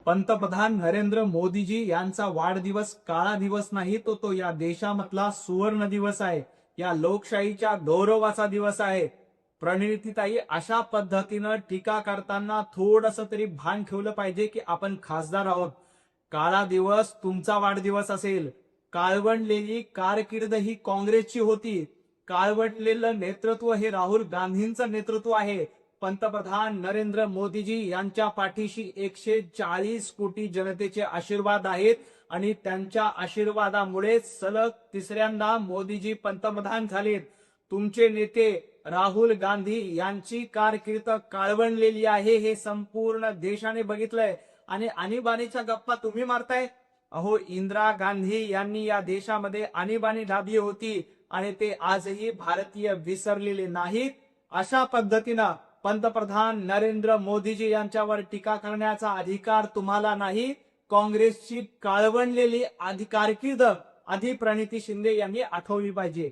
पंतप्रधान नरेंद्र मोदीजी यांचा वाढदिवस काळा दिवस नाही, तो या देशामधला सुवर्ण दिवस आहे, या लोकशाहीच्या गौरवाचा दिवस आहे. प्रणितीताई, अशा पद्धतीनं टीका करताना थोडंसं तरी भान ठेवलं पाहिजे की आपण खासदार आहोत. काळा दिवस तुमचा वाढदिवस असेल. काळवंडलेली कारकीर्द ही काँग्रेसची होती. काळवंडलेलं नेतृत्व हे राहुल गांधींचं नेतृत्व आहे. पंतप्रधान नरेंद्र मोदीजी यांच्या पाठीशी 140 कोटी जनतेचे आशीर्वाद आहेत आणि त्यांच्या आशीर्वादामुळे सलग तिसऱ्यांदा मोदीजी पंतप्रधान झालेत. तुमचे नेते राहुल गांधी यांची कारकीर्द काळवंडलेली आहे, हे संपूर्ण देशाने बघितलंय. आणि आणीबाणीच्या गप्पा तुम्ही मारताय. अहो, इंदिरा गांधी यांनी या देशामध्ये आणीबाणी लादली होती आणि ते आजही भारतीय विसरलेले नाहीत. अशा पद्धतीनं पंतप्रधान नरेंद्र मोदीजी यांच्यावर टीका करण्याचा अधिकार तुम्हाला नाही. काँग्रेसची काळवंडलेली कारकीर्द आधी प्रणिती शिंदे यांनी आठवली पाहिजे.